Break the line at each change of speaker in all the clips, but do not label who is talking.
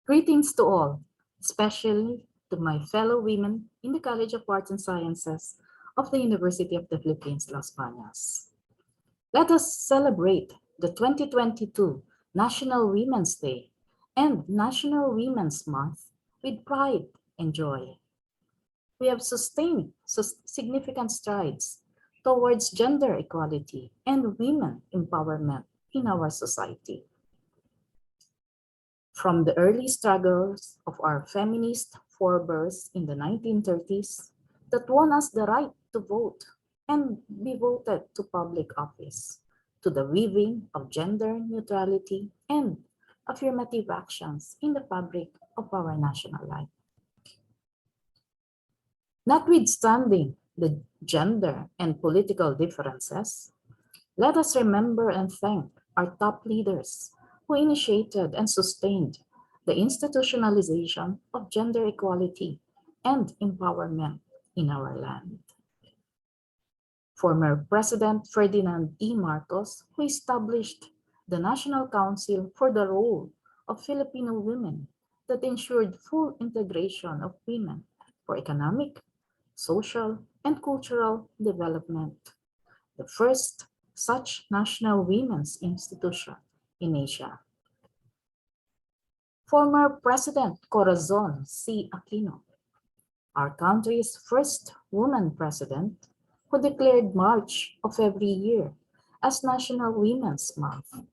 Greetings to all, especially to my fellow women in the College of Arts and Sciences of the University of the Philippines, Las Bañas. Let us celebrate the 2022 National Women's Day and National Women's Month with pride and joy. We have sustained significant strides towards gender equality and women empowerment in our society. From the early struggles of our feminist forebears in the 1930s that won us the right to vote and be voted to public office, to the weaving of gender neutrality and affirmative actions in the fabric of our national life. Notwithstanding the gender and political differences, let us remember and thank our top leaders who initiated and sustained the institutionalization of gender equality and empowerment in our land. Former President Ferdinand E. Marcos, who established the National Council for the Role of Filipino Women that ensured full integration of women for economic, social, and cultural development, the first such national women's institution in Asia. Former President Corazon C. Aquino, our country's first woman president, who declared March of every year as National Women's Month,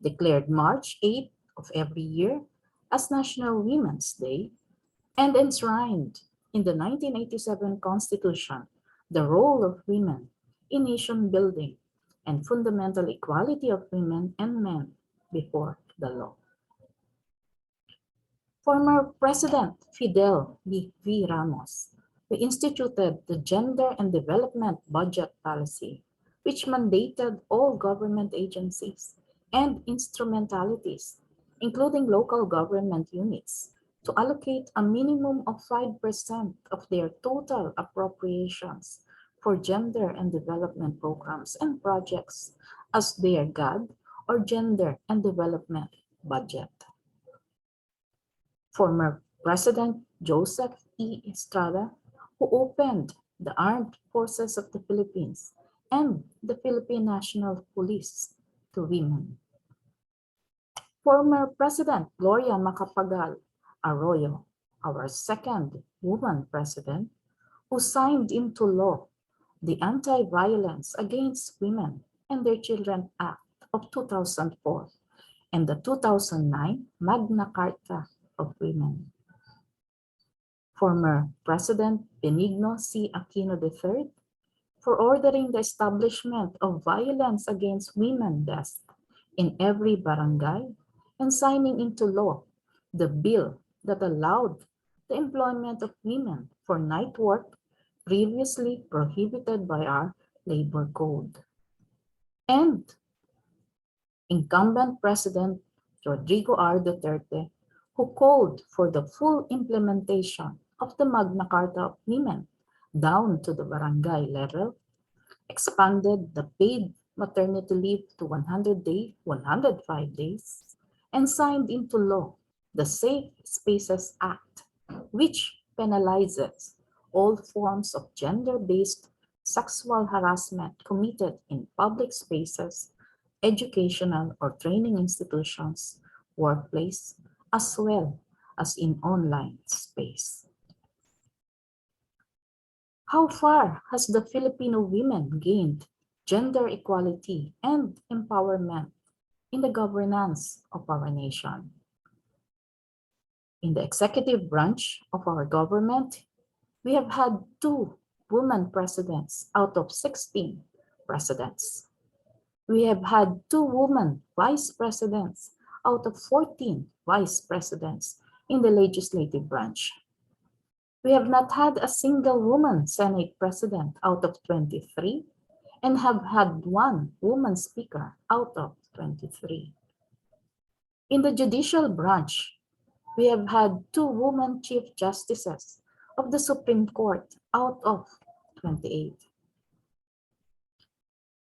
declared March 8th of every year as National Women's Day, and enshrined in the 1987 Constitution the role of women in nation building and fundamental equality of women and men before the law. Former President Fidel V. Ramos, who instituted the Gender and Development Budget Policy, which mandated all government agencies and instrumentalities, including local government units, to allocate a minimum of 5% of their total appropriations for gender and development programs and projects as their GAD or Gender and Development Budget. Former President Joseph E. Estrada, who opened the Armed Forces of the Philippines and the Philippine National Police to women. Former President Gloria Macapagal Arroyo, our second woman president, who signed into law the Anti-Violence Against Women and Their Children Act of 2004 and the 2009 Magna Carta of Women. Former President Benigno C. Aquino III, for ordering the establishment of violence against women desk in every barangay and signing into law the bill that allowed the employment of women for night work previously prohibited by our labor code. And incumbent President Rodrigo R. Duterte, who called for the full implementation of the Magna Carta of Women down to the barangay level, expanded the paid maternity leave to 105 days, and signed into law the Safe Spaces Act, which penalizes all forms of gender-based sexual harassment committed in public spaces, educational or training institutions, workplace, as well as in online space. How far has the Filipino women gained gender equality and empowerment in the governance of our nation? In the executive branch of our government, we have had 2 women presidents out of 16 presidents. We have had 2 women vice presidents out of 14 vice presidents in the legislative branch. We have not had a single woman Senate president out of 23 and have had 1 woman speaker out of 23. In the judicial branch, we have had 2 women chief justices of the Supreme Court out of 28.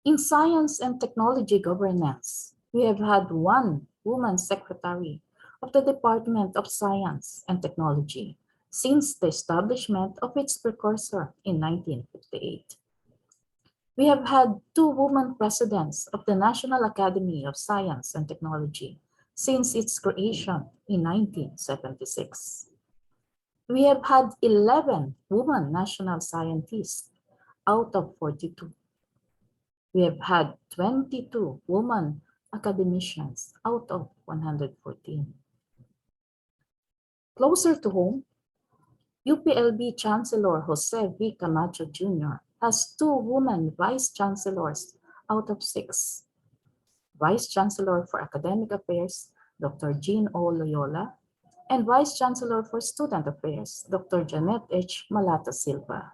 In science and technology governance, we have had 1 woman secretary of the Department of Science and Technology since the establishment of its precursor in 1958. We have had 2 women presidents of the National Academy of Science and Technology since its creation in 1976. We have had 11 women national scientists out of 42. We have had 22 women academicians out of 114. Closer to home, UPLB Chancellor Jose V. Camacho Jr. has 2 women vice chancellors out of 6. Vice Chancellor for Academic Affairs, Dr. Jean O. Loyola, and Vice Chancellor for Student Affairs, Dr. Janet H. Malata Silva.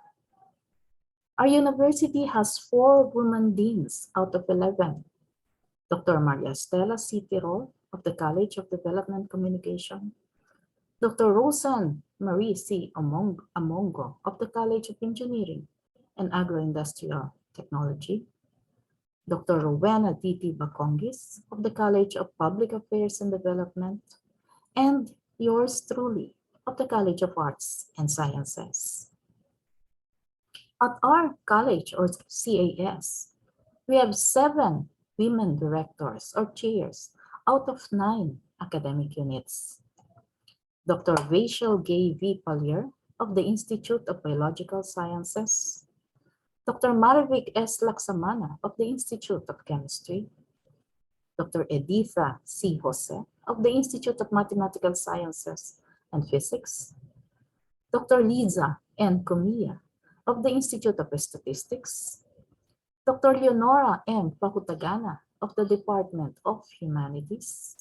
Our university has 4 women deans out of 11. Dr. Maria Stella C. Tirol of the College of Development Communication, Dr. Rosan Marie C. Amongo of the College of Engineering and Agroindustrial Technology, Dr. Rowena D.T. Bacongis of the College of Public Affairs and Development, and yours truly of the College of Arts and Sciences. At our college, or CAS, we have 7 women directors or chairs out of 9 academic units. Dr. Rachel Gay V. Pallier of the Institute of Biological Sciences, Dr. Marivic S. Laksamana of the Institute of Chemistry, Dr. Editha C. Jose of the Institute of Mathematical Sciences and Physics, Dr. Liza N. Comilla of the Institute of Statistics, Dr. Leonora M. Pahutagana of the Department of Humanities,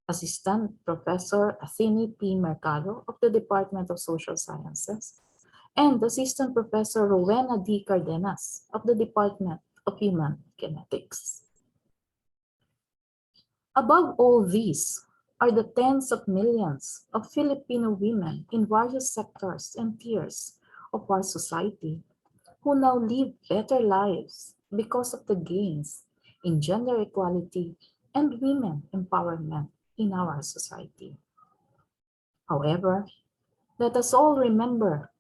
Assistant Professor Athene P. Mercado of the Department of Social Sciences, and Assistant Professor Rowena D. Cardenas of the Department of Human Genetics. Above all these are the tens of millions of Filipino women in various sectors and tiers of our society who now live better lives because of the gains in gender equality and women empowerment in our society. However, let us all remember,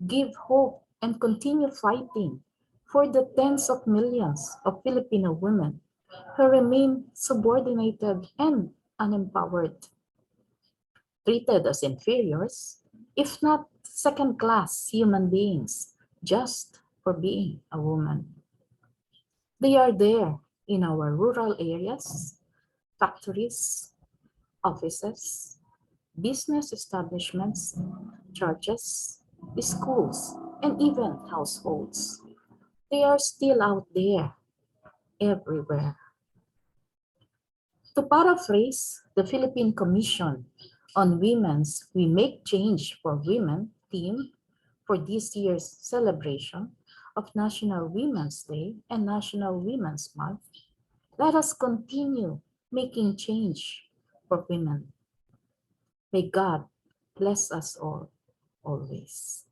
give hope, and continue fighting for the tens of millions of Filipino women who remain subordinated and unempowered, treated as inferiors, if not second-class human beings, just for being a woman. They are there in our rural areas, factories, offices, business establishments, churches, schools, and even households. They are still out there, everywhere. To paraphrase the Philippine Commission on Women's We Make Change for Women theme for this year's celebration of National Women's Day and National Women's Month, let us continue making change for women. May God bless us all, always.